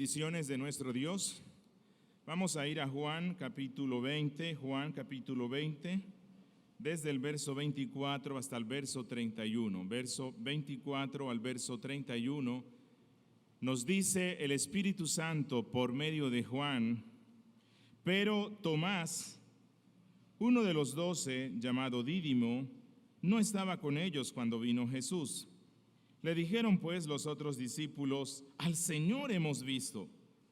bendiciones de nuestro Dios. Vamos a ir a Juan capítulo 20, desde el verso 24 hasta el verso 31. Verso 24 al verso 31 nos dice el Espíritu Santo por medio de Juan: pero Tomás, uno de los 12, llamado Dídimo, no estaba con ellos cuando vino Jesús. Le dijeron pues los otros discípulos: al Señor hemos visto.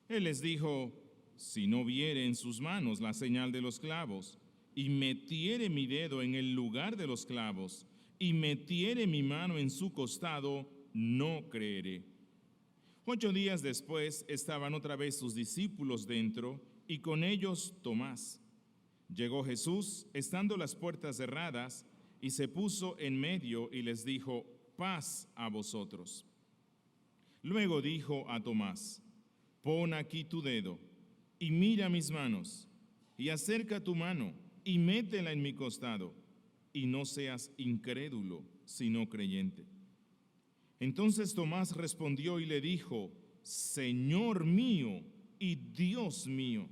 Él les dijo: si no viere en sus manos la señal de los clavos, y metiere mi dedo en el lugar de los clavos, y metiere mi mano en su costado, no creeré. 8 días después estaban otra vez sus discípulos dentro, y con ellos Tomás. Llegó Jesús, estando las puertas cerradas, y se puso en medio y les dijo: paz a vosotros. Luego dijo a Tomás: pon aquí tu dedo y mira mis manos, y acerca tu mano y métela en mi costado, y no seas incrédulo, sino creyente. Entonces Tomás respondió y le dijo: Señor mío y Dios mío.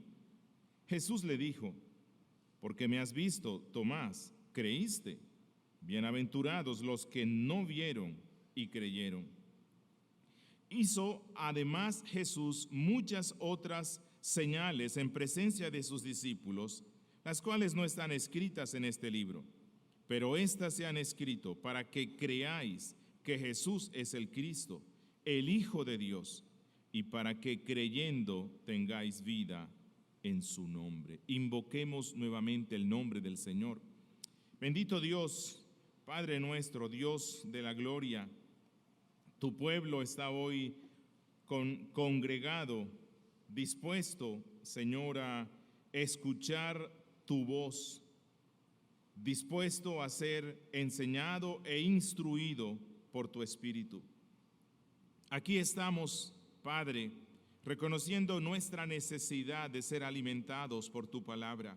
Jesús le dijo: porque me has visto, Tomás, creíste. Bienaventurados los que no vieron y creyeron. Hizo además Jesús muchas otras señales en presencia de sus discípulos, las cuales no están escritas en este libro, pero éstas se han escrito para que creáis que Jesús es el Cristo, el Hijo de Dios, y para que creyendo tengáis vida en su nombre. Invoquemos nuevamente el nombre del Señor. Bendito Dios, Padre nuestro, Dios de la gloria, tu pueblo está hoy congregado, dispuesto, Señor, a escuchar tu voz, dispuesto a ser enseñado e instruido por tu Espíritu. Aquí estamos, Padre, reconociendo nuestra necesidad de ser alimentados por tu palabra,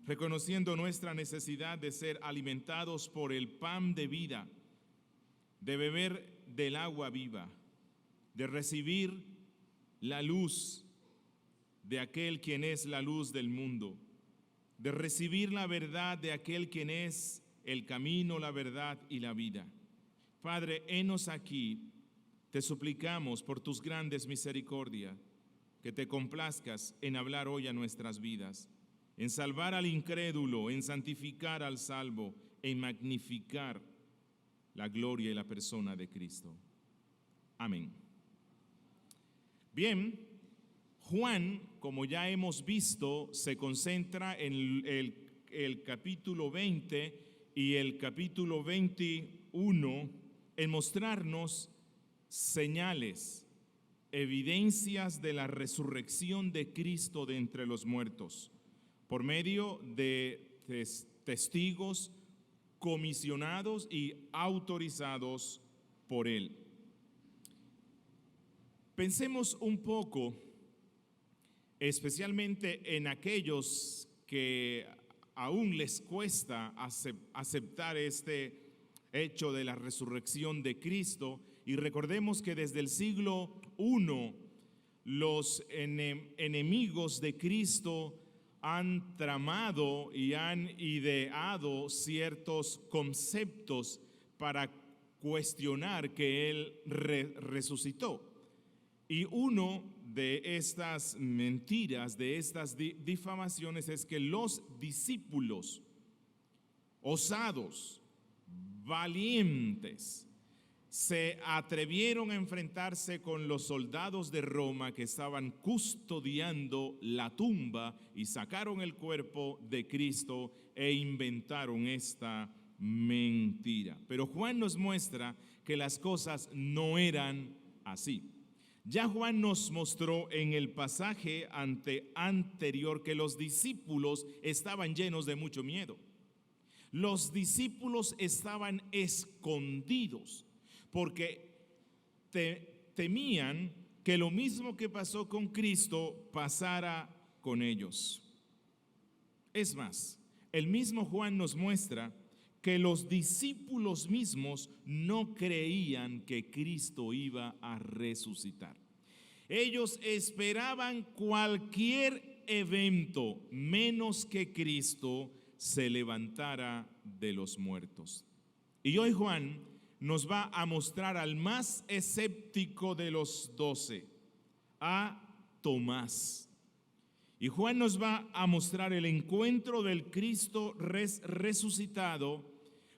reconociendo nuestra necesidad de ser alimentados por el pan de vida, de beber del agua viva, de recibir la luz de aquel quien es la luz del mundo, de recibir la verdad de aquel quien es el camino, la verdad y la vida. Padre, henos aquí, te suplicamos por tus grandes misericordias, que te complazcas en hablar hoy a nuestras vidas, en salvar al incrédulo, en santificar al salvo, en magnificar la gloria y la persona de Cristo. Amén. Bien, Juan, como ya hemos visto, se concentra en el capítulo 20 y el capítulo 21 en mostrarnos señales, evidencias de la resurrección de Cristo de entre los muertos, por medio de testigos comisionados y autorizados por Él. Pensemos un poco, especialmente en aquellos que aún les cuesta aceptar este hecho de la resurrección de Cristo, y recordemos que desde el siglo I los enemigos de Cristo han tramado y han ideado ciertos conceptos para cuestionar que Él resucitó. Y uno de estas mentiras, de estas difamaciones, es que los discípulos osados, valientes, se atrevieron a enfrentarse con los soldados de Roma que estaban custodiando la tumba y sacaron el cuerpo de Cristo e inventaron esta mentira. Pero Juan nos muestra que las cosas no eran así. Ya Juan nos mostró en el pasaje anterior que los discípulos estaban llenos de mucho miedo. Los discípulos estaban escondidos porque temían que lo mismo que pasó con Cristo pasara con ellos. Es más, el mismo Juan nos muestra que los discípulos mismos no creían que Cristo iba a resucitar. Ellos esperaban cualquier evento menos que Cristo se levantara de los muertos. Y hoy Juan nos va a mostrar al más escéptico de los 12, a Tomás. Y Juan nos va a mostrar el encuentro del Cristo resucitado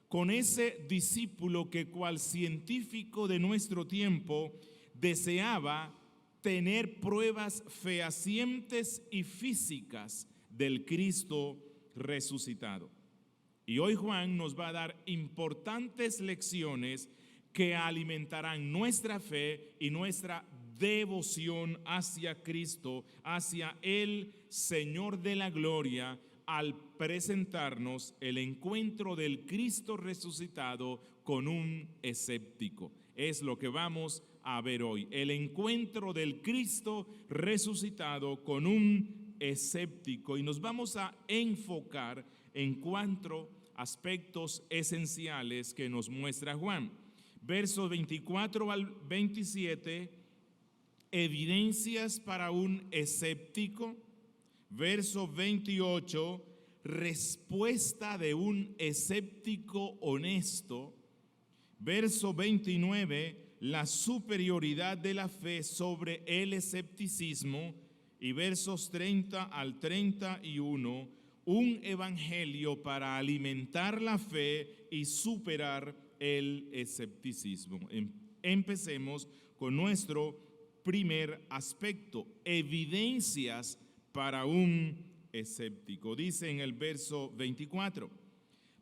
con ese discípulo que, cual científico de nuestro tiempo, deseaba tener pruebas fehacientes y físicas del Cristo resucitado. Y hoy Juan nos va a dar importantes lecciones que alimentarán nuestra fe y nuestra devoción hacia Cristo, hacia el Señor de la gloria, al presentarnos el encuentro del Cristo resucitado con un escéptico. Es lo que vamos a ver hoy, el encuentro del Cristo resucitado con un escéptico. Y nos vamos a enfocar en 4 aspectos esenciales que nos muestra Juan. Versos 24 al 27, evidencias para un escéptico. Verso 28, respuesta de un escéptico honesto. Verso 29, la superioridad de la fe sobre el escepticismo. Y versos 30 al 31, un evangelio para alimentar la fe y superar el escepticismo. Empecemos con nuestro primer aspecto, evidencias para un escéptico. Dice en el verso 24,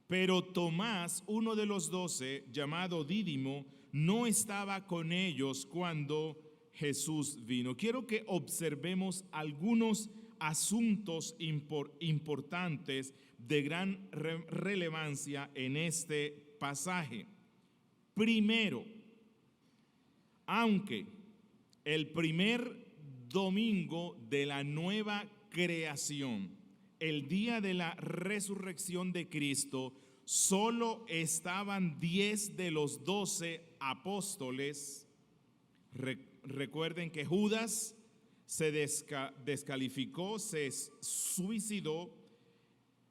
pero Tomás, uno de los 12, llamado Dídimo, no estaba con ellos cuando Jesús vino. Quiero que observemos algunos asuntos importantes de gran relevancia en este pasaje. Primero, aunque el primer domingo de la nueva creación, el día de la resurrección de Cristo, solo estaban 10 de los 12 apóstoles. Recuerden que Judas se descalificó, se suicidó,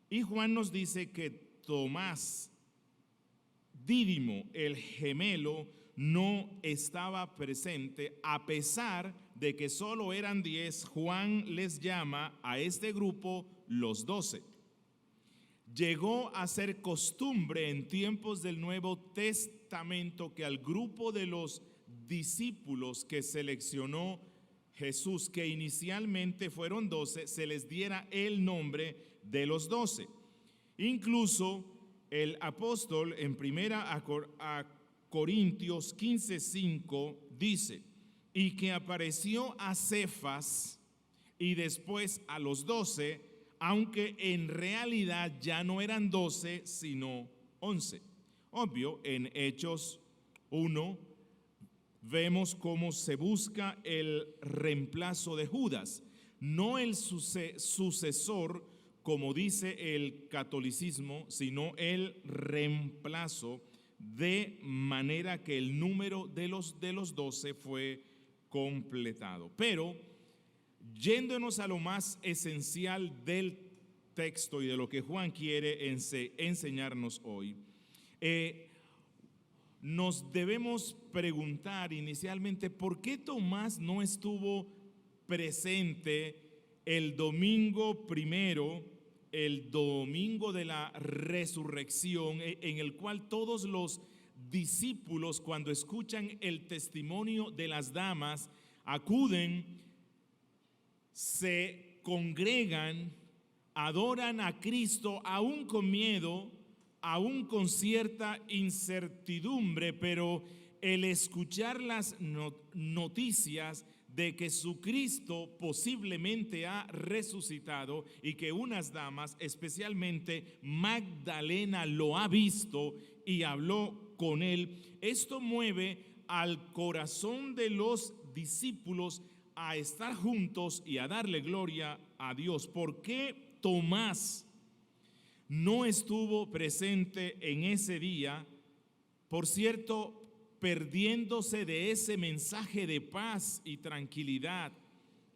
y Juan nos dice que Tomás, Dídimo, el gemelo, no estaba presente. A pesar de que solo eran 10, Juan les llama a este grupo los 12. Llegó a ser costumbre en tiempos del Nuevo Testamento que al grupo de los discípulos que seleccionó Jesús, que inicialmente fueron 12, se les diera el nombre de los 12. Incluso el apóstol en primera a Corintios 15:5 dice, y que apareció a Cefas y después a los 12, aunque en realidad ya no eran 12 sino 11. Obvio, en Hechos 1 vemos cómo se busca el reemplazo de Judas, no el sucesor como dice el catolicismo, sino el reemplazo, de manera que el número de los 12 fue completado. Pero yéndonos a lo más esencial del texto y de lo que Juan quiere enseñarnos hoy, nos debemos preguntar inicialmente por qué Tomás no estuvo presente el domingo primero, el domingo de la resurrección, en el cual todos los discípulos, cuando escuchan el testimonio de las damas, acuden, se congregan, adoran a Cristo, aún con miedo, aún con cierta incertidumbre, pero el escuchar las noticias de que su Cristo posiblemente ha resucitado y que unas damas, especialmente Magdalena, lo ha visto y habló con él, esto mueve al corazón de los discípulos a estar juntos y a darle gloria a Dios. ¿Por qué Tomás no estuvo presente en ese día? Por cierto, perdiéndose de ese mensaje de paz y tranquilidad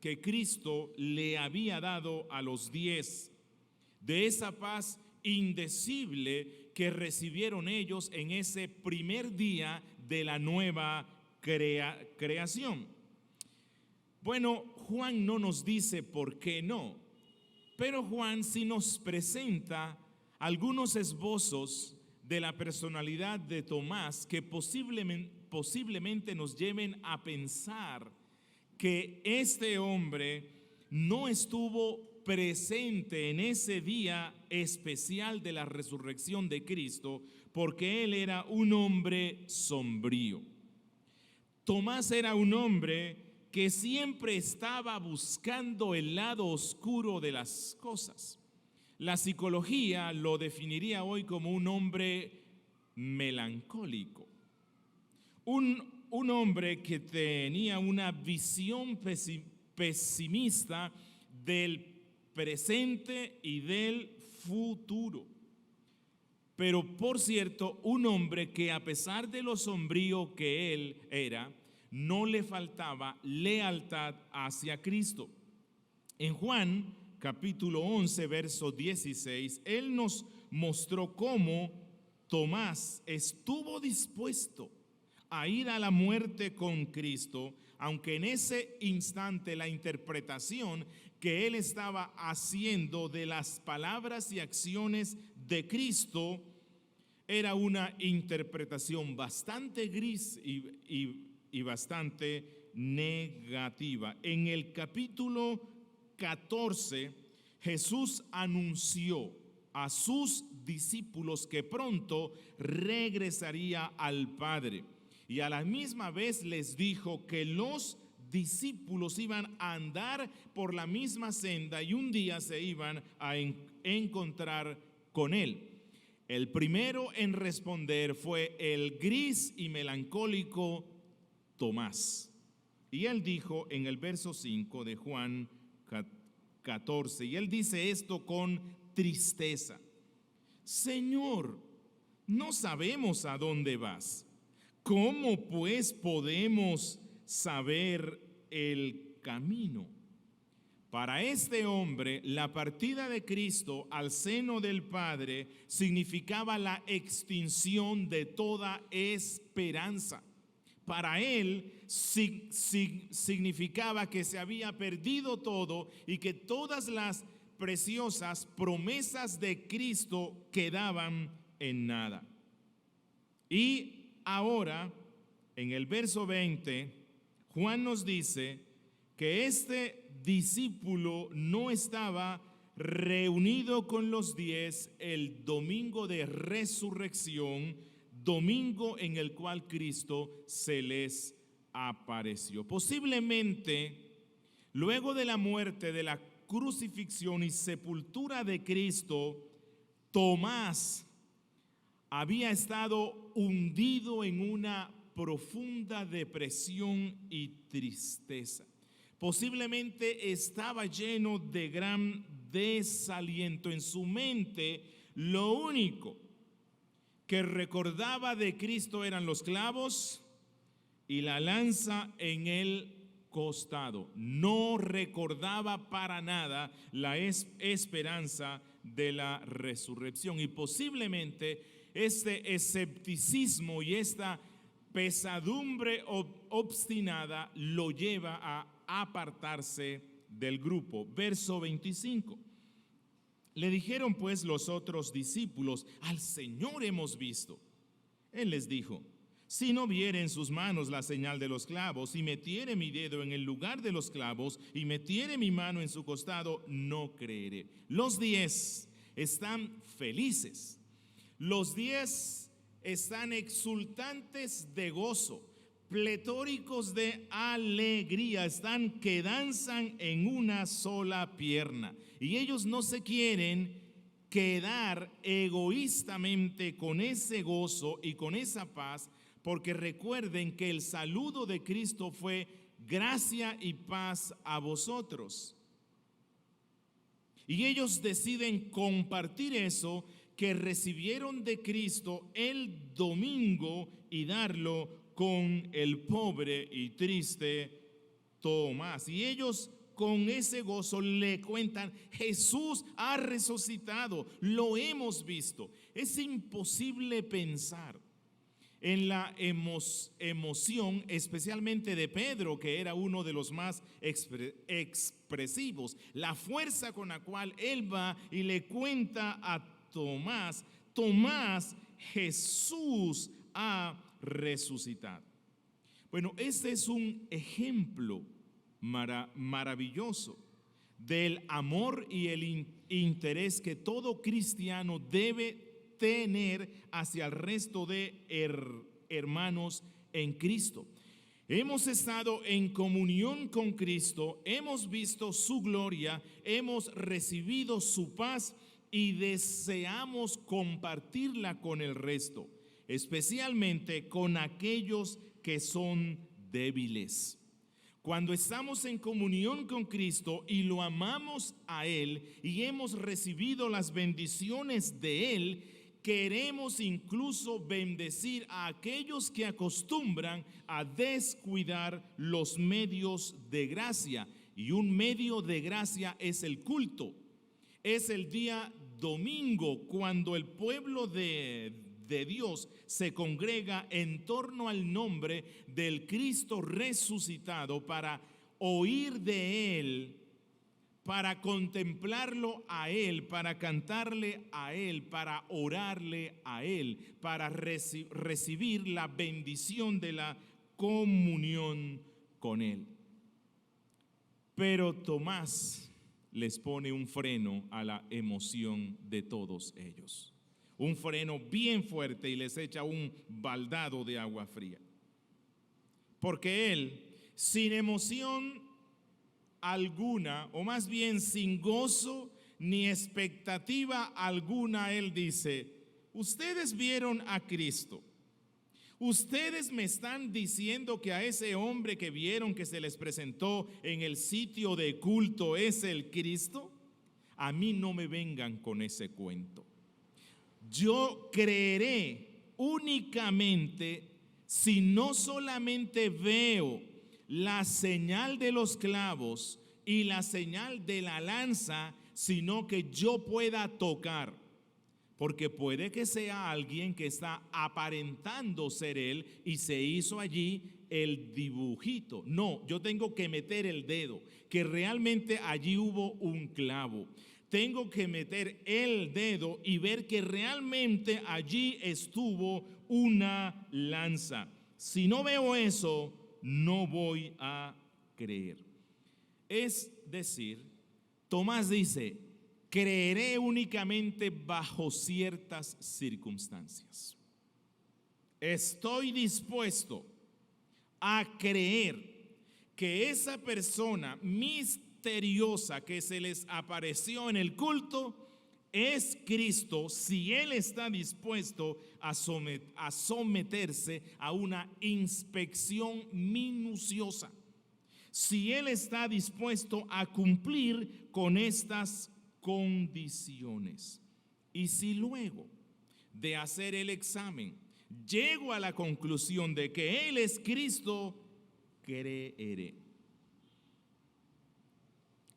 que Cristo le había dado a los 10, de esa paz indecible que recibieron ellos en ese primer día de la nueva creación. Bueno, Juan no nos dice por qué no, pero Juan sí nos presenta algunos esbozos de la personalidad de Tomás que posiblemente nos lleven a pensar que este hombre no estuvo presente en ese día especial de la resurrección de Cristo porque él era un hombre sombrío. Tomás era un hombre que siempre estaba buscando el lado oscuro de las cosas. La psicología lo definiría hoy como un hombre melancólico, un hombre que tenía una visión pesimista del presente y del futuro. Pero por cierto, un hombre que a pesar de lo sombrío que él era, no le faltaba lealtad hacia Cristo. En Juan capítulo 11, verso 16, él nos mostró cómo Tomás estuvo dispuesto a ir a la muerte con Cristo, aunque en ese instante la interpretación que él estaba haciendo de las palabras y acciones de Cristo era una interpretación bastante gris y bastante negativa. En el capítulo 14, Jesús anunció a sus discípulos que pronto regresaría al Padre, y a la misma vez les dijo que los discípulos iban a andar por la misma senda y un día se iban a encontrar con él. El primero en responder fue el gris y melancólico Tomás. Y él dijo en el verso 5 de Juan 14, y él dice esto con tristeza: Señor, no sabemos a dónde vas. ¿Cómo pues podemos saber el camino? Para este hombre, la partida de Cristo al seno del Padre significaba la extinción de toda esperanza. Para él significaba que se había perdido todo y que todas las preciosas promesas de Cristo quedaban en nada. Y ahora, en el verso 20, Juan nos dice que este discípulo no estaba reunido con los 10 el domingo de resurrección, domingo en el cual Cristo se les apareció. Posiblemente, luego de la muerte, de la crucifixión y sepultura de Cristo, Tomás había estado hundido en una profunda depresión y tristeza. Posiblemente estaba lleno de gran desaliento. En su mente, lo único que recordaba de Cristo eran los clavos y la lanza en el costado. No recordaba para nada la esperanza de la resurrección. Y posiblemente este escepticismo y esta pesadumbre obstinada lo lleva a apartarse del grupo. Verso 25. Le dijeron pues los otros discípulos: al Señor hemos visto. Él les dijo: si no viere en sus manos la señal de los clavos, y metiere mi dedo en el lugar de los clavos, y metiere mi mano en su costado, no creeré. Los 10 están felices. Los 10 están exultantes de gozo, pletóricos de alegría, están que danzan en una sola pierna. Y ellos no se quieren quedar egoístamente con ese gozo y con esa paz, porque recuerden que el saludo de Cristo fue: gracia y paz a vosotros. Y ellos deciden compartir eso que recibieron de Cristo el domingo y darlo con el pobre y triste Tomás. Y ellos con ese gozo le cuentan: Jesús ha resucitado, lo hemos visto. Es imposible pensar en la emoción, especialmente de Pedro, que era uno de los más expresivos, la fuerza con la cual él va y le cuenta a Tomás: Tomás, Jesús ha resucitado. Bueno, este es un ejemplo maravilloso del amor y el interés que todo cristiano debe tener hacia el resto de hermanos en Cristo. Hemos estado en comunión con Cristo, hemos visto su gloria, hemos recibido su paz y deseamos compartirla con el resto, especialmente con aquellos que son débiles. Cuando estamos en comunión con Cristo y lo amamos a Él y hemos recibido las bendiciones de Él, queremos incluso bendecir a aquellos que acostumbran a descuidar los medios de gracia. Y un medio de gracia es el culto. Es el día domingo cuando el pueblo de Dios se congrega en torno al nombre del Cristo resucitado para oír de Él, para contemplarlo a Él, para cantarle a Él, para orarle a Él, para recibir la bendición de la comunión con Él. Pero Tomás les pone un freno a la emoción de todos ellos. Un freno bien fuerte y les echa un baldado de agua fría. Porque él, sin emoción alguna, o más bien sin gozo ni expectativa alguna, él dice: ustedes vieron a Cristo. Ustedes me están diciendo que a ese hombre que vieron que se les presentó en el sitio de culto es el Cristo. A mí no me vengan con ese cuento. Yo creeré únicamente si no solamente veo la señal de los clavos y la señal de la lanza, sino que yo pueda tocar. Porque puede que sea alguien que está aparentando ser él y se hizo allí el dibujito. No, yo tengo que meter el dedo, que realmente allí hubo un clavo. Tengo que meter el dedo y ver que realmente allí estuvo una lanza. Si no veo eso, no voy a creer. Es decir, Tomás dice: creeré únicamente bajo ciertas circunstancias. Estoy dispuesto a creer que esa persona misteriosa que se les apareció en el culto es Cristo, si Él está dispuesto a someterse a una inspección minuciosa, si Él está dispuesto a cumplir con estas condiciones. Y si luego de hacer el examen llego a la conclusión de que Él es Cristo, creeré.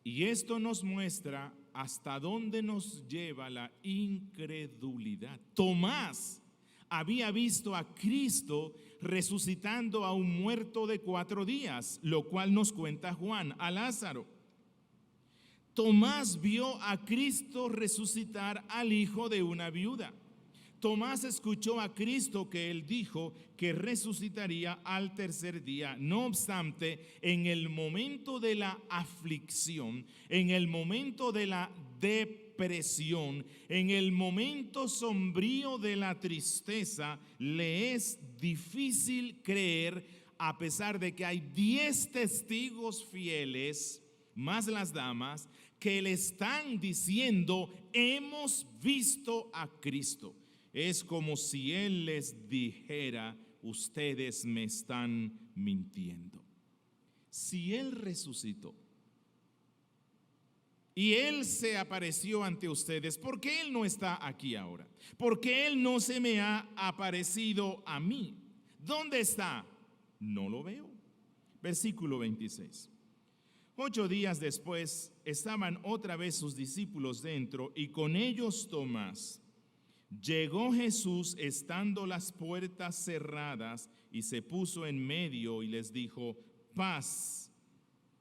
Y esto nos muestra hasta dónde nos lleva la incredulidad. Tomás había visto a Cristo resucitando a un muerto de 4 días, lo cual nos cuenta Juan, a Lázaro. Tomás vio a Cristo resucitar al hijo de una viuda. Tomás escuchó a Cristo que él dijo que resucitaría al tercer día. No obstante, en el momento de la aflicción, en el momento de la depresión, en el momento sombrío de la tristeza, le es difícil creer, a pesar de que hay 10 testigos fieles, más las damas, que le están diciendo: hemos visto a Cristo. Es como si Él les dijera: ustedes me están mintiendo. Si Él resucitó y Él se apareció ante ustedes, ¿por qué Él no está aquí ahora? ¿Por qué Él no se me ha aparecido a mí? ¿Dónde está? no lo veo. Versículo 26. 8 días después estaban otra vez sus discípulos dentro y con ellos Tomás. Llegó Jesús estando las puertas cerradas y se puso en medio y les dijo: paz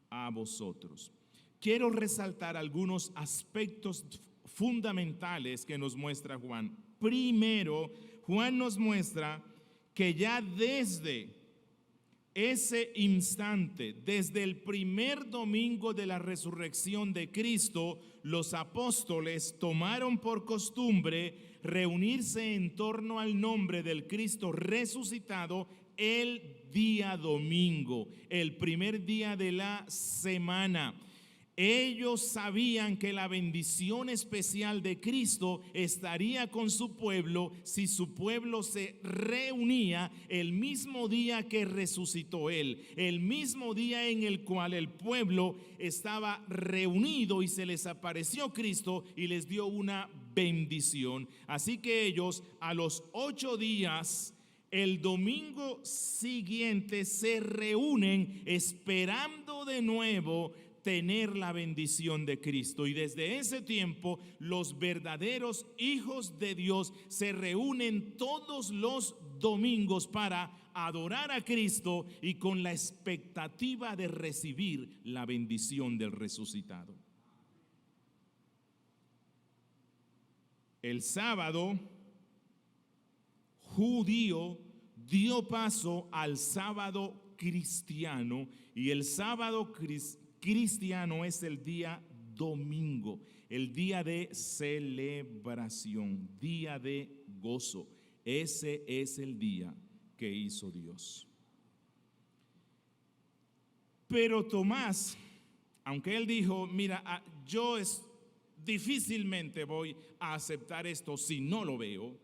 a vosotros. Quiero resaltar algunos aspectos fundamentales que nos muestra Juan. Primero, Juan nos muestra que ya desde ese instante, desde el primer domingo de la resurrección de Cristo, los apóstoles tomaron por costumbre reunirse en torno al nombre del Cristo resucitado el día domingo, el primer día de la semana. Ellos sabían que la bendición especial de Cristo estaría con su pueblo si su pueblo se reunía el mismo día que resucitó Él, el mismo día en el cual el pueblo estaba reunido y se les apareció Cristo y les dio una bendición. Así que ellos a los 8 días, el domingo siguiente, se reúnen esperando de nuevo tener la bendición de Cristo. Y desde ese tiempo los verdaderos hijos de Dios se reúnen todos los domingos para adorar a Cristo y con la expectativa de recibir la bendición del resucitado. El sábado judío dio paso al sábado cristiano, y el sábado cristiano es el día domingo, el día de celebración, día de gozo. Ese es el día que hizo Dios. Pero Tomás, aunque él dijo: mira, yo difícilmente voy a aceptar esto si no lo veo,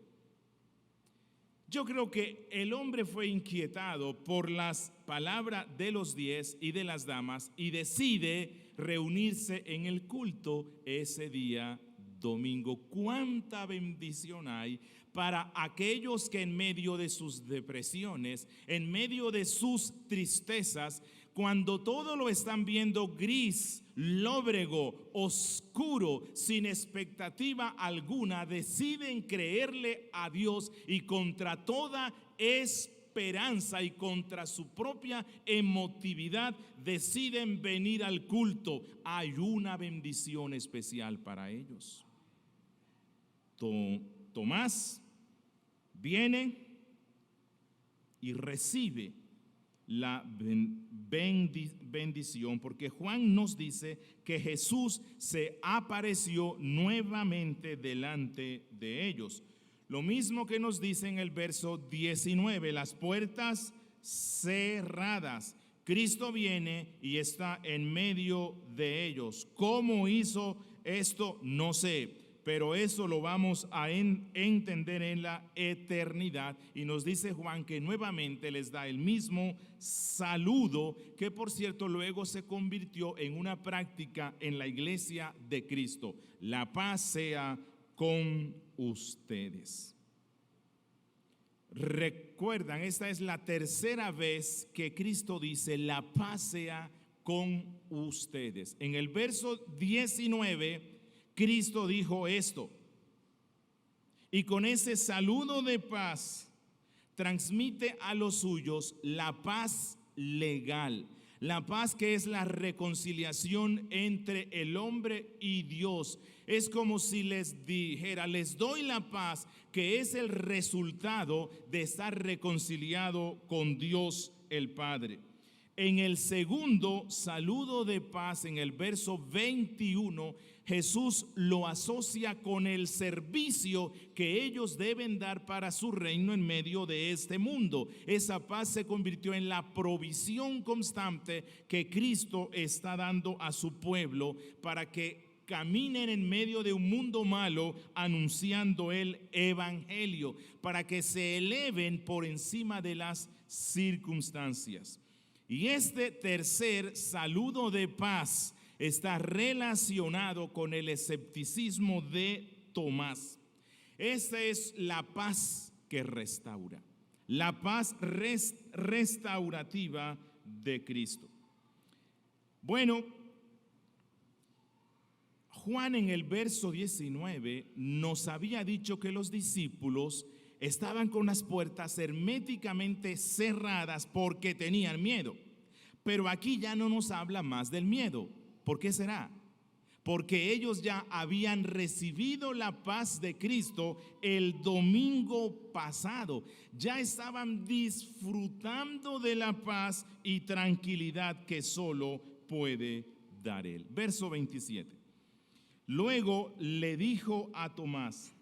yo creo que el hombre fue inquietado por las palabras de los 10 y de las damas y decide reunirse en el culto ese día domingo. ¿Cuánta bendición hay para aquellos que en medio de sus depresiones, en medio de sus tristezas, cuando todo lo están viendo gris, lóbrego, oscuro, sin expectativa alguna, deciden creerle a Dios y contra toda esperanza y contra su propia emotividad deciden venir al culto? Hay una bendición especial para ellos. Tomás viene y recibe la bendición, porque Juan nos dice que Jesús se apareció nuevamente delante de ellos. Lo mismo que nos dice en el verso 19, las puertas cerradas. Cristo viene y está en medio de ellos. ¿Cómo hizo esto? No sé, pero eso lo vamos a entender en la eternidad. Y nos dice Juan que nuevamente les da el mismo saludo, que por cierto luego se convirtió en una práctica en la iglesia de Cristo. La paz sea con ustedes. Recuerdan, esta es la tercera vez que Cristo dice: la paz sea con ustedes. En el verso 19 Cristo dijo esto, y con ese saludo de paz transmite a los suyos la paz legal, la paz que es la reconciliación entre el hombre y Dios. Es como si les dijera: les doy la paz, que es el resultado de estar reconciliado con Dios el Padre. En el segundo saludo de paz, en el verso 21, Jesús lo asocia con el servicio que ellos deben dar para su reino en medio de este mundo. Esa paz se convirtió en la provisión constante que Cristo está dando a su pueblo para que caminen en medio de un mundo malo anunciando el evangelio, para que se eleven por encima de las circunstancias. Y este tercer saludo de paz está relacionado con el escepticismo de Tomás. Esta es la paz que restaura. La paz restaurativa de Cristo. Bueno, Juan en el verso 19 nos había dicho que los discípulos estaban con las puertas herméticamente cerradas porque tenían miedo. Pero aquí ya no nos habla más del miedo. ¿Por qué será? Porque ellos ya habían recibido la paz de Cristo el domingo pasado. Ya estaban disfrutando de la paz y tranquilidad que solo puede dar Él. Verso 27. Luego le dijo a Tomás: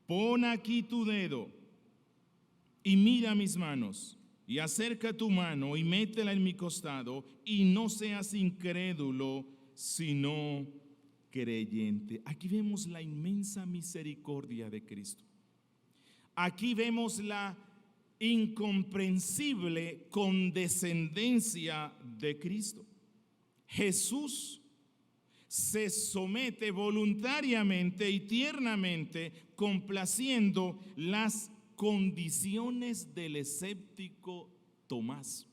pon aquí tu dedo y mira mis manos, y acerca tu mano y métela en mi costado, y no seas incrédulo, sino creyente. Aquí vemos la inmensa misericordia de Cristo. Aquí vemos la incomprensible condescendencia de Cristo. Jesús se somete voluntariamente y tiernamente, complaciendo las condiciones del escéptico Tomás.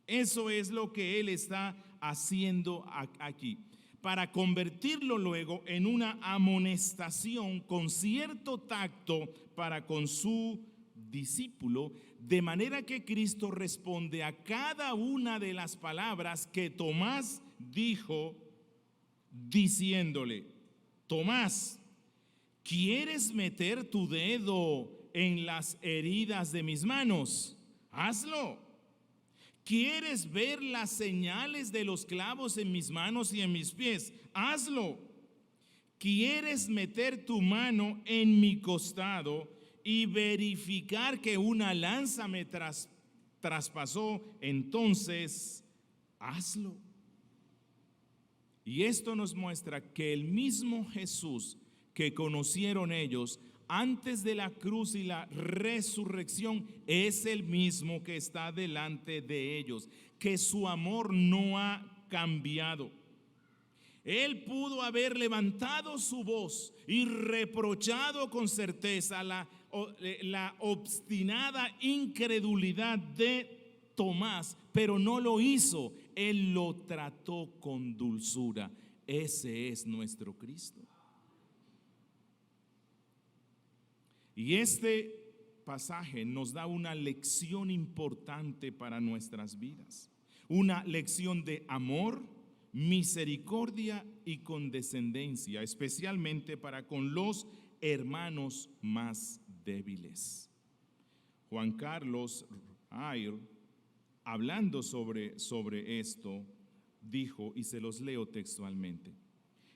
Eso es lo que él está haciendo aquí, para convertirlo luego en una amonestación con cierto tacto para con su discípulo, de manera que Cristo responde a cada una de las palabras que Tomás dijo, diciéndole: Tomás, ¿quieres meter tu dedo en las heridas de mis manos? Hazlo. ¿Quieres ver las señales de los clavos en mis manos y en mis pies? Hazlo. ¿Quieres meter tu mano en mi costado y verificar que una lanza me traspasó? Entonces, hazlo. Y esto nos muestra que el mismo Jesús que conocieron ellos antes de la cruz y la resurrección es el mismo que está delante de ellos, que su amor no ha cambiado. Él pudo haber levantado su voz y reprochado con certeza la obstinada incredulidad de Tomás, pero no lo hizo. Él lo trató con dulzura. Ese es nuestro Cristo. Y este pasaje nos da una lección importante para nuestras vidas. Una lección de amor, misericordia y condescendencia, especialmente para con los hermanos más débiles. Juan Carlos Ayr, hablando sobre esto, dijo, y se los leo textualmente: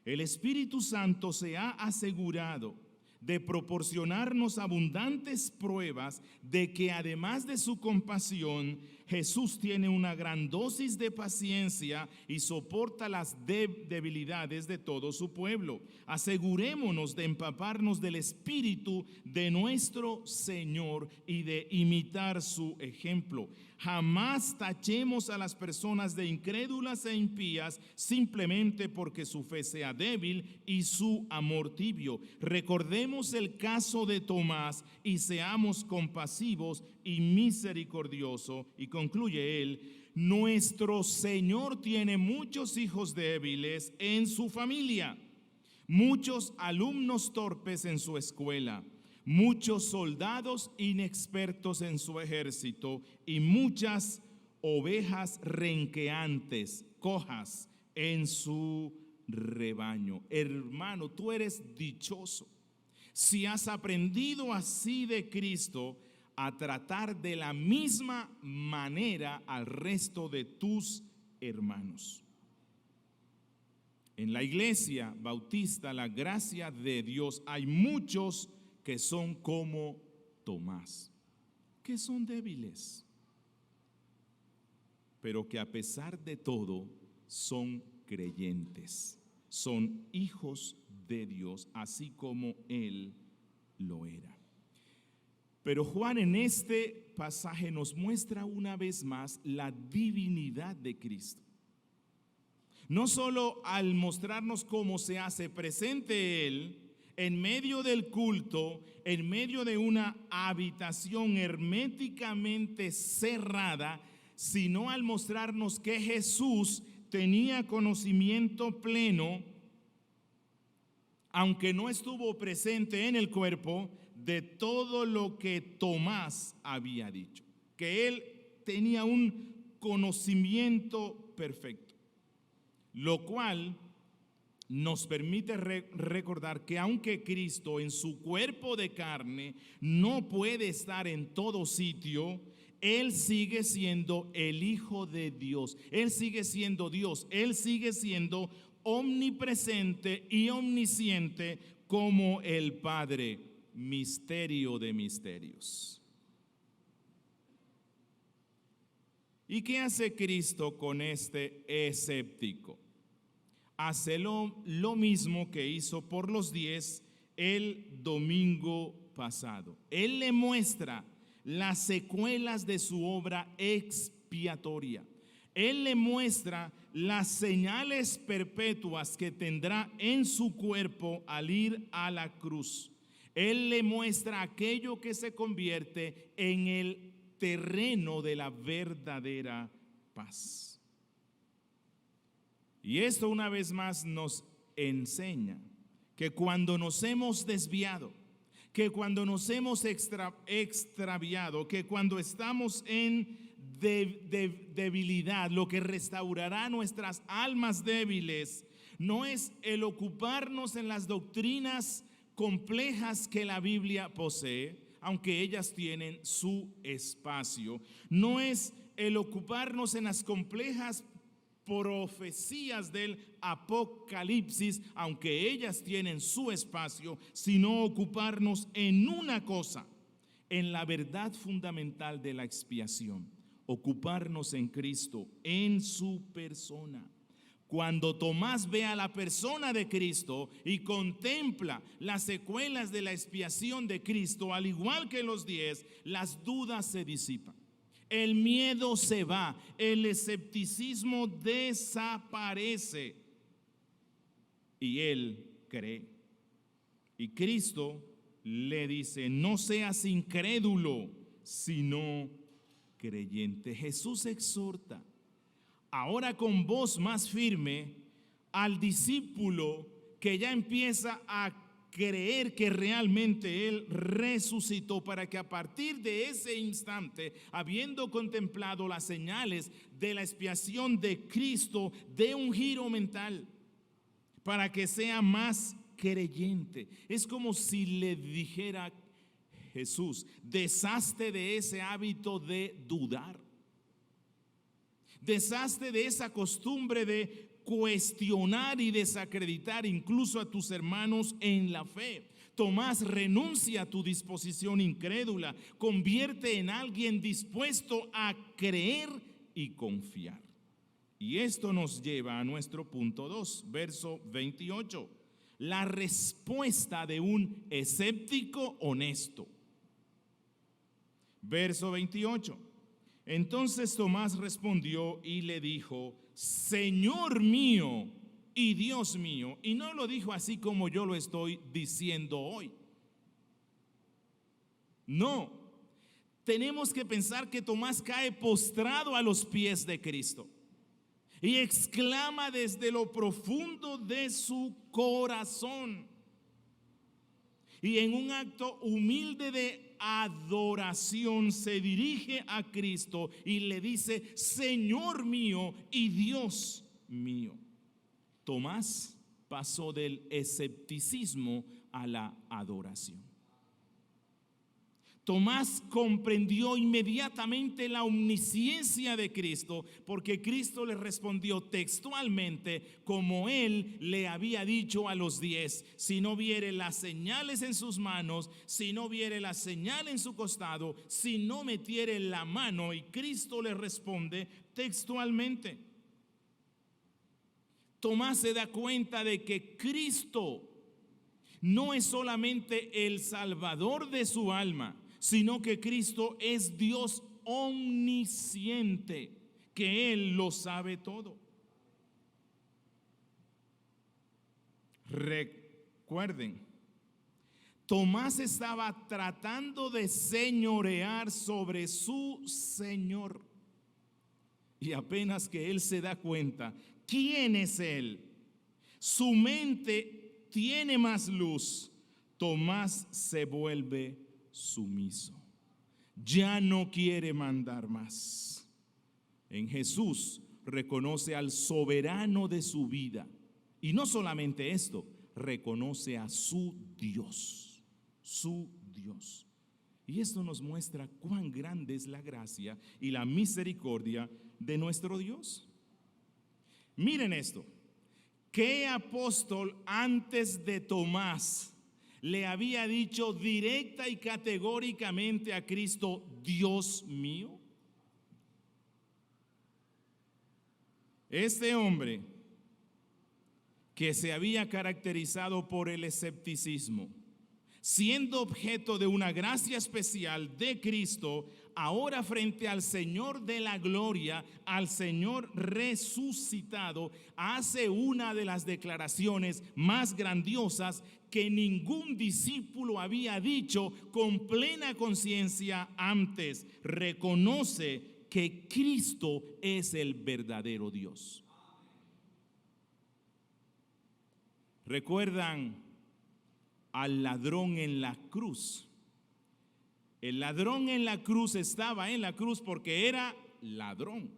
el Espíritu Santo se ha asegurado de proporcionarnos abundantes pruebas de que además de su compasión, Jesús tiene una gran dosis de paciencia y soporta las debilidades de todo su pueblo. Asegurémonos de empaparnos del Espíritu de nuestro Señor y de imitar su ejemplo. Jamás tachemos a las personas de incrédulas e impías simplemente porque su fe sea débil y su amor tibio. Recordemos el caso de Tomás y seamos compasivos y misericordiosos. Y concluye él: nuestro Señor tiene muchos hijos débiles en su familia, muchos alumnos torpes en su escuela, muchos soldados inexpertos en su ejército y muchas ovejas renqueantes, cojas en su rebaño. Hermano, tú eres dichoso si has aprendido así de Cristo, a tratar de la misma manera al resto de tus hermanos. En la iglesia bautista La Gracia de Dios hay muchos que son como Tomás, que son débiles, pero que a pesar de todo son creyentes, son hijos de Dios, así como Él lo era. Pero Juan en este pasaje nos muestra una vez más la divinidad de Cristo. No solo al mostrarnos cómo se hace presente Él en medio del culto, en medio de una habitación herméticamente cerrada, sino al mostrarnos que Jesús tenía conocimiento pleno, aunque no estuvo presente en el cuerpo, de todo lo que Tomás había dicho, que él tenía un conocimiento perfecto, lo cual nos permite recordar que aunque Cristo en su cuerpo de carne no puede estar en todo sitio, Él sigue siendo el Hijo de Dios, Él sigue siendo Dios, Él sigue siendo omnipresente y omnisciente como el Padre, misterio de misterios. ¿Y qué hace Cristo con este escéptico? Hace lo mismo que hizo por los 10 el domingo pasado. Él le muestra las secuelas de su obra expiatoria. Él le muestra las señales perpetuas que tendrá en su cuerpo al ir a la cruz. Él le muestra aquello que se convierte en el terreno de la verdadera paz. Y esto una vez más nos enseña que cuando nos hemos desviado, que cuando nos hemos extraviado, que cuando estamos en debilidad, lo que restaurará nuestras almas débiles no es el ocuparnos en las doctrinas complejas que la Biblia posee, aunque ellas tienen su espacio, no es el ocuparnos en las complejas profecías del Apocalipsis, aunque ellas tienen su espacio, sino ocuparnos en una cosa, en la verdad fundamental de la expiación, ocuparnos en Cristo, en su persona. Cuando Tomás ve a la persona de Cristo y contempla las secuelas de la expiación de Cristo, al igual que los 10, las dudas se disipan. El miedo se va, el escepticismo desaparece y él cree. Y Cristo le dice: no seas incrédulo, sino creyente. Jesús exhorta, ahora con voz más firme, al discípulo que ya empieza a creer que realmente Él resucitó, para que a partir de ese instante, habiendo contemplado las señales de la expiación de Cristo, dé un giro mental para que sea más creyente. Es como si le dijera Jesús: deshazte de ese hábito de dudar, deshazte de esa costumbre de cuestionar y desacreditar incluso a tus hermanos en la fe. Tomás, renuncia a tu disposición incrédula, convierte en alguien dispuesto a creer y confiar. Y esto nos lleva a nuestro punto 2, verso 28, la respuesta de un escéptico honesto. Verso 28. Entonces Tomás respondió y le dijo: Señor mío y Dios mío. Y no lo dijo así como yo lo estoy diciendo hoy. No, tenemos que pensar que Tomás cae postrado a los pies de Cristo y exclama desde lo profundo de su corazón, y en un acto humilde de adoración se dirige a Cristo y le dice: Señor mío y Dios mío. Tomás pasó del escepticismo a la adoración. Tomás comprendió inmediatamente la omnisciencia de Cristo, porque Cristo le respondió textualmente como él le había dicho a los 10: si no viere las señales en sus manos, si no viere la señal en su costado, si no metiere la mano. Y Cristo le responde textualmente. Tomás se da cuenta de que Cristo no es solamente el Salvador de su alma, sino que Cristo es Dios omnisciente, que Él lo sabe todo. Recuerden Tomás estaba tratando de señorear sobre su Señor. Y apenas que él se da cuenta, ¿quién es él? Su mente tiene más luz. Tomás se vuelve sumiso. Ya no quiere mandar más. En Jesús reconoce al soberano de su vida. Y no solamente esto, reconoce a su Dios. Su Dios. Y esto nos muestra cuán grande es la gracia y la misericordia de nuestro Dios. Miren esto. ¿Qué apóstol antes de Tomás le había dicho directa y categóricamente a Cristo, Dios mío? Este hombre que se había caracterizado por el escepticismo, siendo objeto de una gracia especial de Cristo, ahora frente al Señor de la gloria, al Señor resucitado, hace una de las declaraciones más grandiosas que ningún discípulo había dicho con plena conciencia antes. Reconoce que Cristo es el verdadero Dios. ¿Recuerdan al ladrón en la cruz? El ladrón en la cruz estaba en la cruz porque era ladrón.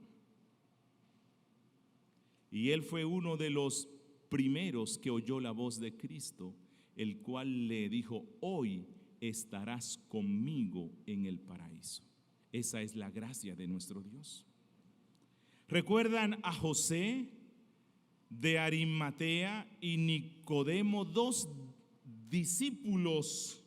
Y él fue uno de los primeros que oyó la voz de Cristo, el cual le dijo, hoy estarás conmigo en el paraíso. Esa es la gracia de nuestro Dios. ¿Recuerdan a José de Arimatea y Nicodemo, dos discípulos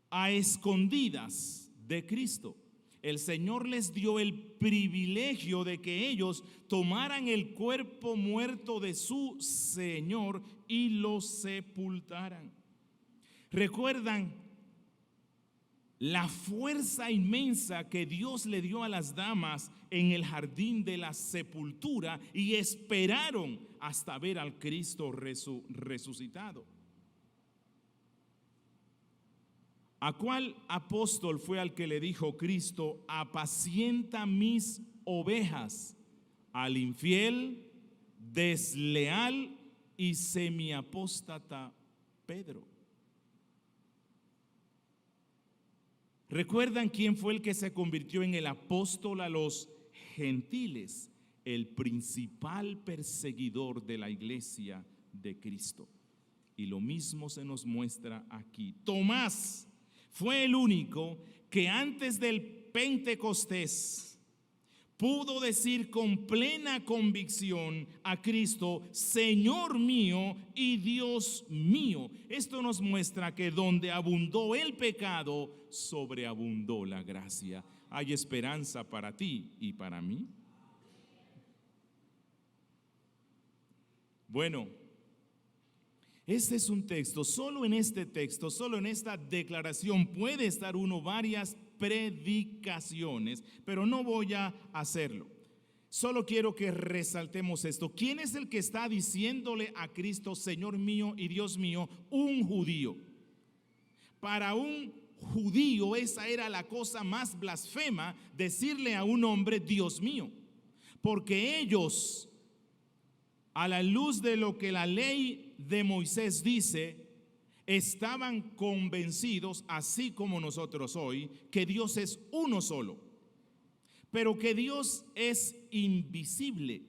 a escondidas de Cristo? El Señor les dio el privilegio de que ellos tomaran el cuerpo muerto de su Señor y lo sepultaran. ¿Recuerdan la fuerza inmensa que Dios le dio a las damas en el jardín de la sepultura y esperaron hasta ver al Cristo resucitado? ¿A cuál apóstol fue al que le dijo Cristo, apacienta mis ovejas? Al infiel, desleal y semiapóstata Pedro. ¿Recuerdan quién fue el que se convirtió en el apóstol a los gentiles? El principal perseguidor de la iglesia de Cristo. Y lo mismo se nos muestra aquí. Tomás fue el único que antes del Pentecostés pudo decir con plena convicción a Cristo, Señor mío y Dios mío. Esto nos muestra que donde abundó el pecado, sobreabundó la gracia. Hay esperanza para ti y para mí. Bueno, este es un texto, solo en este texto, solo en esta declaración puede estar uno varias predicaciones, pero no voy a hacerlo. Solo quiero que resaltemos esto. ¿Quién es el que está diciéndole a Cristo, Señor mío y Dios mío? Un judío. Para un judío esa era la cosa más blasfema, decirle a un hombre Dios mío, porque ellos, a la luz de lo que la ley de Moisés dice, estaban convencidos, así como nosotros hoy, que Dios es uno solo, pero que Dios es invisible,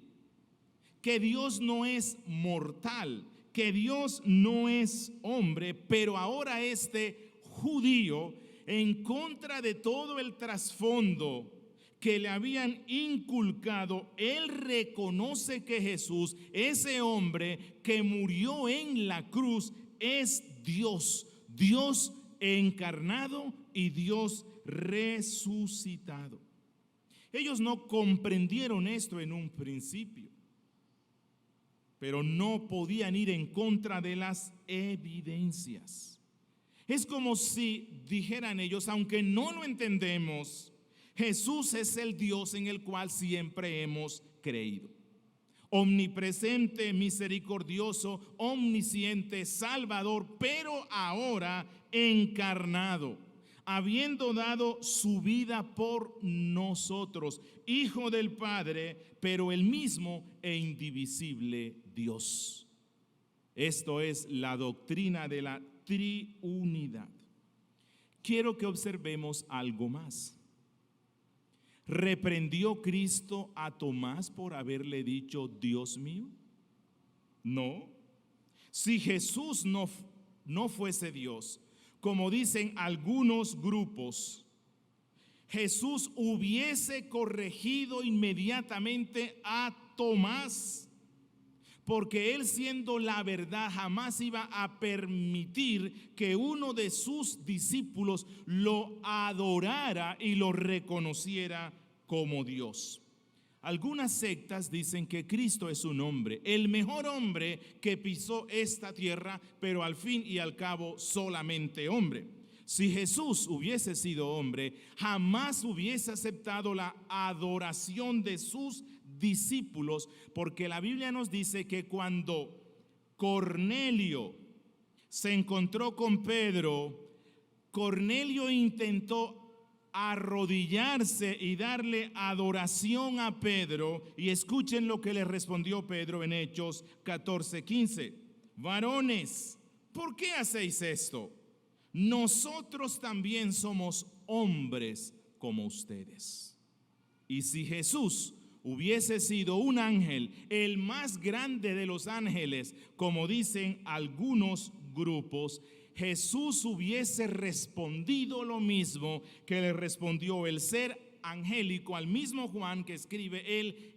que Dios no es mortal, que Dios no es hombre. Pero ahora este judío, en contra de todo el trasfondo que le habían inculcado, él reconoce que Jesús, ese hombre que murió en la cruz, es Dios, Dios encarnado y Dios resucitado. Ellos no comprendieron esto en un principio, pero no podían ir en contra de las evidencias. Es como si dijeran ellos, aunque no lo entendemos, Jesús es el Dios en el cual siempre hemos creído. omnipresente, misericordioso, omnisciente, salvador, pero ahora encarnado, habiendo dado su vida por nosotros, Hijo del Padre, pero el mismo e indivisible Dios. Esto es la doctrina de la triunidad. Quiero que observemos algo más. ¿Reprendió Cristo a Tomás por haberle dicho Dios mío? No. Si Jesús no fuese Dios, como dicen algunos grupos, Jesús hubiese corregido inmediatamente a Tomás, porque él, siendo la verdad, jamás iba a permitir que uno de sus discípulos lo adorara y lo reconociera como Dios. Algunas sectas dicen que Cristo es un hombre, el mejor hombre que pisó esta tierra, pero al fin y al cabo solamente hombre. Si Jesús hubiese sido hombre, jamás hubiese aceptado la adoración de sus discípulos, porque la Biblia nos dice que cuando Cornelio se encontró con Pedro, Cornelio intentó arrodillarse y darle adoración a Pedro, y escuchen lo que le respondió Pedro en Hechos 14:15. Varones, ¿por qué hacéis esto? Nosotros también somos hombres como ustedes. Y si Jesús hubiese sido un ángel, el más grande de los ángeles, como dicen algunos grupos, Jesús hubiese respondido lo mismo que le respondió el ser angélico al mismo Juan, que escribe el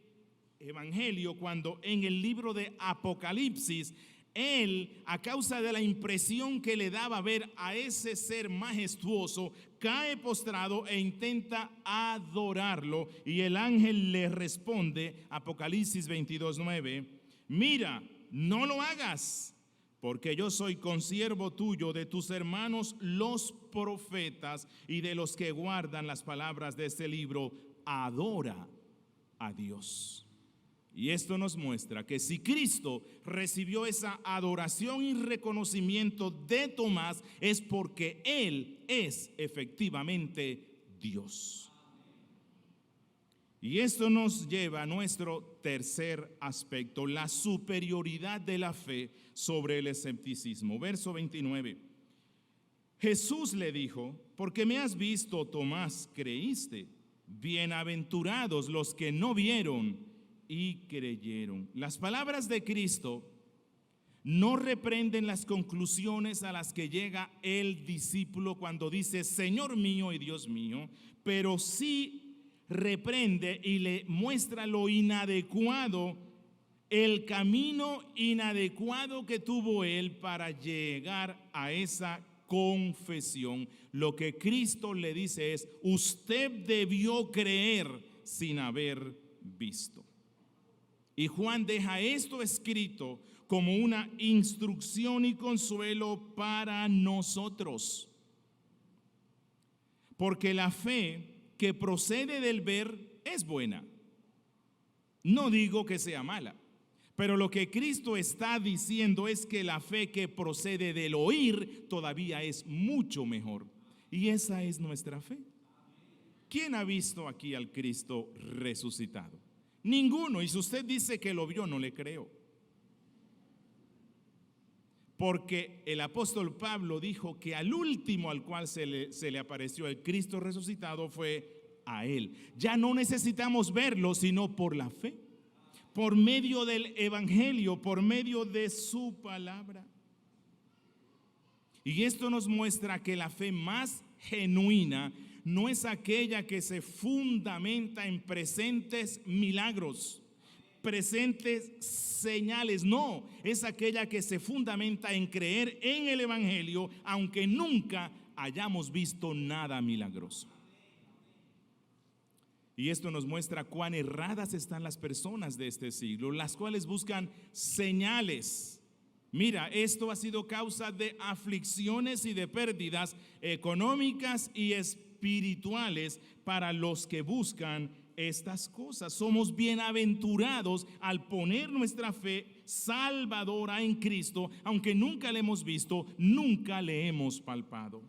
Evangelio, cuando en el libro de Apocalipsis, él, a causa de la impresión que le daba ver a ese ser majestuoso, cae postrado e intenta adorarlo, y el ángel le responde, Apocalipsis 22:9, mira, no lo hagas, porque yo soy consiervo tuyo, de tus hermanos los profetas y de los que guardan las palabras de este libro. Adora a Dios. Y esto nos muestra que si Cristo recibió esa adoración y reconocimiento de Tomás, es porque Él es efectivamente Dios. Y esto nos lleva a nuestro tercer aspecto, la superioridad de la fe sobre el escepticismo. Verso 29. Jesús le dijo, porque me has visto, Tomás, creíste. Bienaventurados los que no vieron y creyeron. Las palabras de Cristo no reprenden las conclusiones a las que llega el discípulo cuando dice Señor mío y Dios mío, pero sí reprende y le muestra lo inadecuado, el camino inadecuado que tuvo él para llegar a esa confesión. Lo que Cristo le dice es, usted debió creer sin haber visto. Y Juan deja esto escrito como una instrucción y consuelo para nosotros. Porque la fe que procede del ver es buena. No digo que sea mala, pero lo que Cristo está diciendo es que la fe que procede del oír todavía es mucho mejor. Y esa es nuestra fe. ¿Quién ha visto aquí al Cristo resucitado? Ninguno. Y si usted dice que lo vio, no le creo. Porque el apóstol Pablo dijo que al último al cual se le apareció el Cristo resucitado fue a él. Ya no necesitamos verlo, sino por la fe, por medio del Evangelio, por medio de su palabra. Y esto nos muestra que la fe más genuina no es aquella que se fundamenta en presentes milagros, presentes señales. No, es aquella que se fundamenta en creer en el Evangelio, aunque nunca hayamos visto nada milagroso. Y esto nos muestra cuán erradas están las personas de este siglo, las cuales buscan señales. Mira, esto ha sido causa de aflicciones y de pérdidas económicas y espirituales espirituales para los que buscan estas cosas. Somos bienaventurados al poner nuestra fe salvadora en Cristo, aunque nunca le hemos visto, nunca le hemos palpado.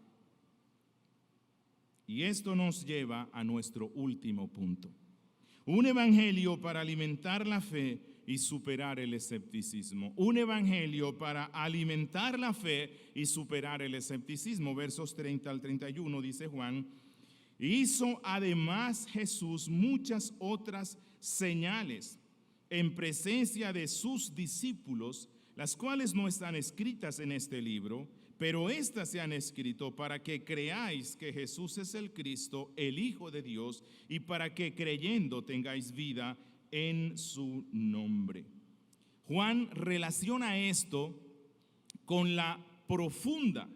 Y esto nos lleva a nuestro último punto. Un evangelio para alimentar la fe y superar el escepticismo. Un evangelio para alimentar la fe y superar el escepticismo. Versos 30 al 31 dice Juan: hizo además Jesús muchas otras señales en presencia de sus discípulos, las cuales no están escritas en este libro, pero estas se han escrito para que creáis que Jesús es el Cristo, el Hijo de Dios, y para que creyendo tengáis vida en su nombre. Juan relaciona esto con la profunda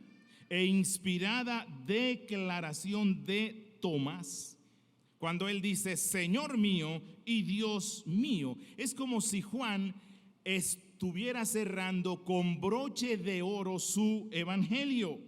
e inspirada declaración de Tomás, cuando él dice: Señor mío y Dios mío. Es como si Juan estuviera cerrando con broche de oro su evangelio.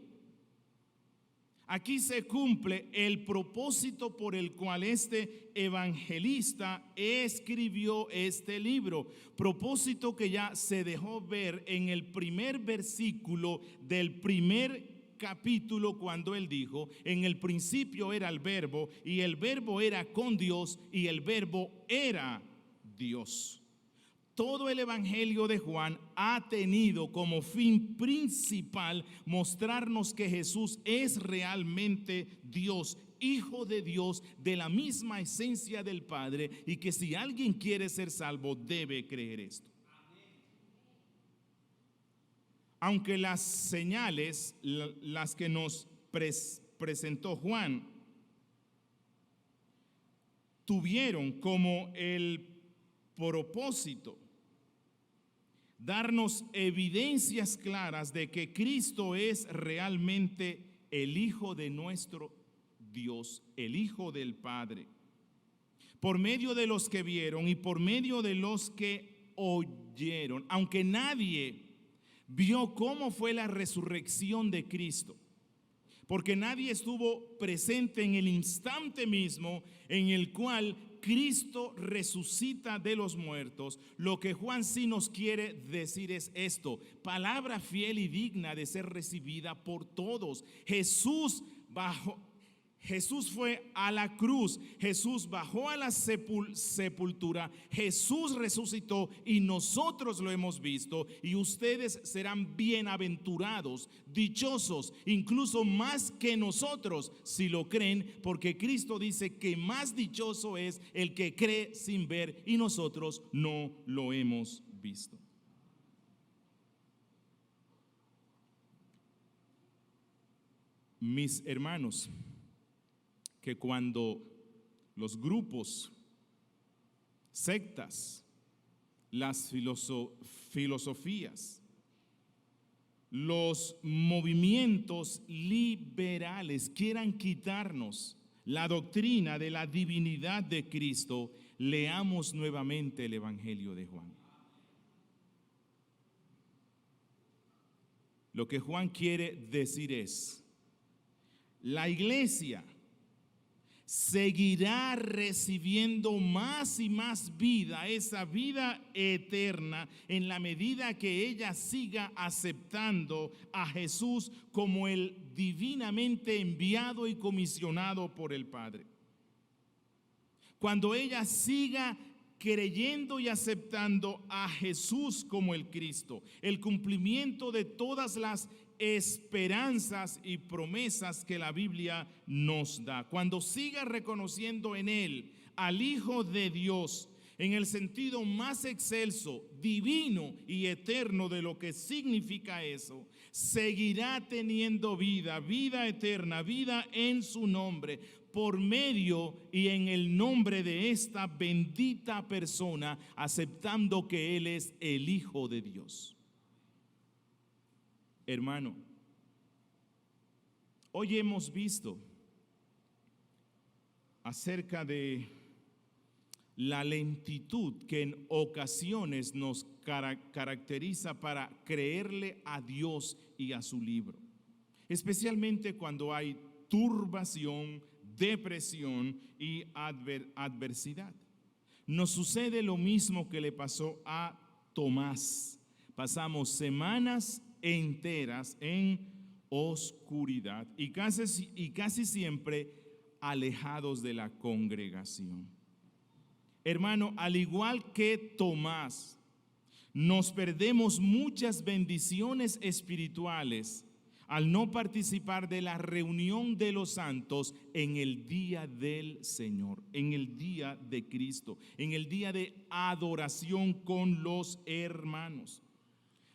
Aquí se cumple el propósito por el cual este evangelista escribió este libro, propósito que ya se dejó ver en el primer versículo del primer capítulo, cuando él dijo: en el principio era el verbo, y el verbo era con Dios, y el verbo era Dios. Todo el evangelio de Juan ha tenido como fin principal mostrarnos que Jesús es realmente Dios, Hijo de Dios, de la misma esencia del Padre, y que si alguien quiere ser salvo debe creer esto. Aunque las señales, las que nos presentó Juan, tuvieron como el propósito darnos evidencias claras de que Cristo es realmente el Hijo de nuestro Dios, el Hijo del Padre, por medio de los que vieron y por medio de los que oyeron, aunque nadie vio cómo fue la resurrección de Cristo, porque nadie estuvo presente en el instante mismo en el cual Cristo resucita de los muertos. Lo que Juan sí nos quiere decir es esto: palabra fiel y digna de ser recibida por todos. Jesús fue a la cruz, Jesús bajó a la sepultura, Jesús resucitó y nosotros lo hemos visto, y ustedes serán bienaventurados, dichosos, incluso más que nosotros si lo creen, porque Cristo dice que más dichoso es el que cree sin ver, y nosotros no lo hemos visto. Mis hermanos, que cuando los grupos, sectas, las filosofías, los movimientos liberales quieran quitarnos la doctrina de la divinidad de Cristo, leamos nuevamente el Evangelio de Juan. Lo que Juan quiere decir es: la iglesia seguirá recibiendo más y más vida, esa vida eterna, en la medida que ella siga aceptando a Jesús como el divinamente enviado y comisionado por el Padre. Cuando ella siga creyendo y aceptando a Jesús como el Cristo, el cumplimiento de todas las esperanzas y promesas que la Biblia nos da. Cuando siga reconociendo en Él al Hijo de Dios en el sentido más excelso, divino y eterno de lo que significa eso, seguirá teniendo vida, vida eterna, vida en su nombre, por medio y en el nombre de esta bendita persona, aceptando que Él es el Hijo de Dios. Hermano, hoy hemos visto acerca de la lentitud que en ocasiones nos caracteriza para creerle a Dios y a su libro, especialmente cuando hay turbación, depresión y adversidad. Nos sucede lo mismo que le pasó a Tomás. Pasamos semanas enteras en oscuridad y casi siempre alejados de la congregación. Hermano, al igual que Tomás, nos perdemos muchas bendiciones espirituales al no participar de la reunión de los santos en el día del Señor, en el día de Cristo, en el día de adoración con los hermanos.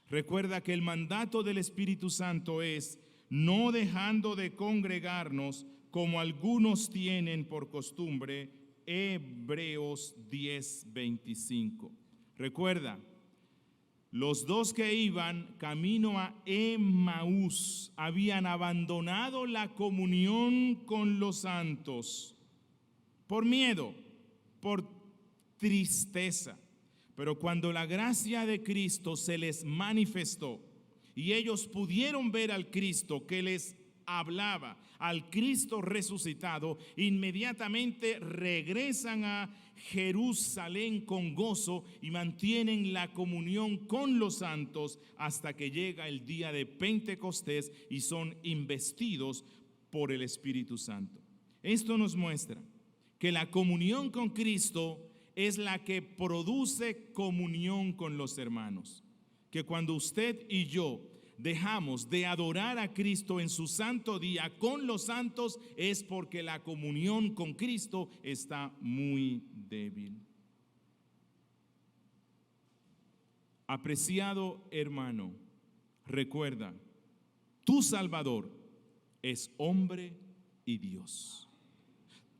Recuerda que el mandato del Espíritu Santo es no dejando de congregarnos como algunos tienen por costumbre. Hebreos 10:25. Recuerda, los dos que iban camino a Emaús habían abandonado la comunión con los santos por miedo, por tristeza. Pero cuando la gracia de Cristo se les manifestó y ellos pudieron ver al Cristo que les hablaba, al Cristo resucitado, inmediatamente regresan a Jerusalén con gozo y mantienen la comunión con los santos hasta que llega el día de Pentecostés y son investidos por el Espíritu Santo. Esto nos muestra que la comunión con Cristo es la que produce comunión con los hermanos. Que cuando usted y yo dejamos de adorar a Cristo en su santo día con los santos es porque la comunión con Cristo está muy débil. Apreciado hermano, recuerda, tu Salvador es hombre y Dios.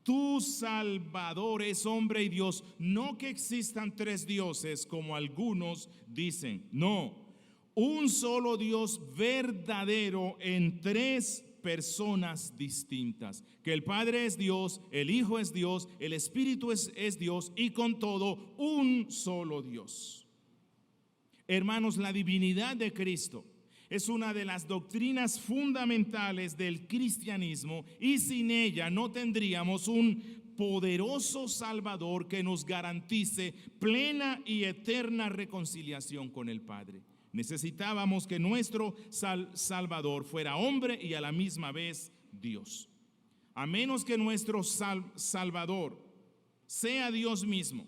Tu Salvador es hombre y Dios, no que existan tres dioses como algunos dicen, no. Un solo Dios verdadero en tres personas distintas. Que el Padre es Dios, el Hijo es Dios, el Espíritu es Dios y con todo un solo Dios. Hermanos, la divinidad de Cristo es una de las doctrinas fundamentales del cristianismo y sin ella no tendríamos un poderoso Salvador que nos garantice plena y eterna reconciliación con el Padre. Necesitábamos que nuestro Salvador fuera hombre y a la misma vez Dios. A menos que nuestro Salvador sea Dios mismo,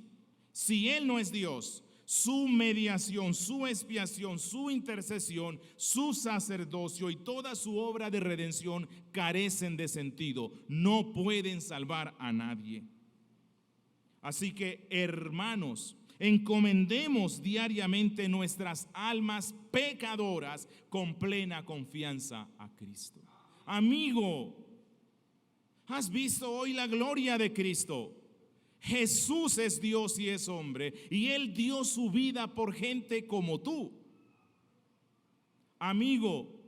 si Él no es Dios, su mediación, su expiación, su intercesión, su sacerdocio y toda su obra de redención carecen de sentido. No pueden salvar a nadie. Así que, hermanos, encomendemos diariamente nuestras almas pecadoras con plena confianza a Cristo. Amigo, ¿has visto hoy la gloria de Cristo? Jesús es Dios y es hombre, y Él dio su vida por gente como tú. Amigo,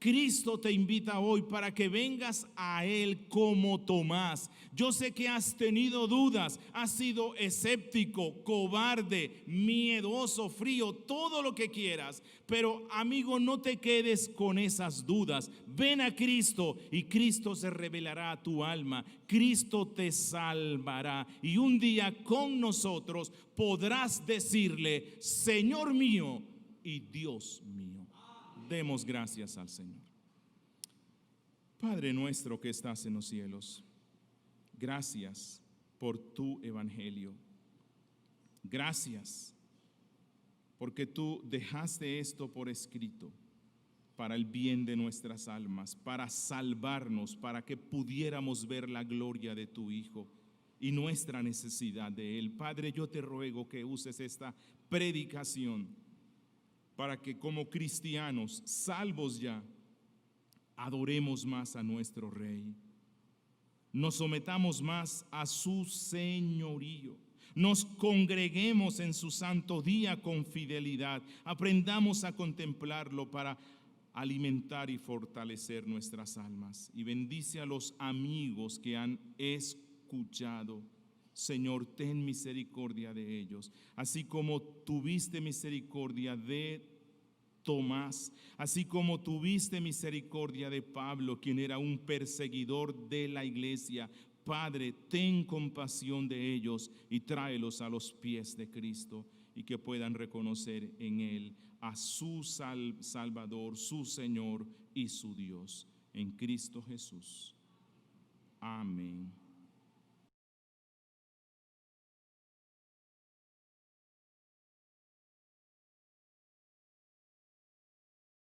Cristo te invita hoy para que vengas a Él como Tomás. Yo sé que has tenido dudas, has sido escéptico, cobarde, miedoso, frío, todo lo que quieras. Pero amigo, no te quedes con esas dudas. Ven a Cristo y Cristo se revelará a tu alma. Cristo te salvará y un día con nosotros podrás decirle, Señor mío y Dios mío. Demos gracias al Señor. Padre nuestro que estás en los cielos, gracias por tu evangelio. Gracias porque tú dejaste esto por escrito para el bien de nuestras almas, para salvarnos, para que pudiéramos ver la gloria de tu Hijo y nuestra necesidad de Él. Padre, yo te ruego que uses esta predicación para que como cristianos, salvos ya, adoremos más a nuestro Rey, nos sometamos más a su señorío, nos congreguemos en su santo día con fidelidad, aprendamos a contemplarlo para alimentar y fortalecer nuestras almas. Y bendice a los amigos que han escuchado. Señor, ten misericordia de ellos, así como tuviste misericordia de Tomás, así como tuviste misericordia de Pablo, quien era un perseguidor de la iglesia, Padre, ten compasión de ellos y tráelos a los pies de Cristo y que puedan reconocer en Él a su Salvador, su Señor y su Dios, en Cristo Jesús. Amén.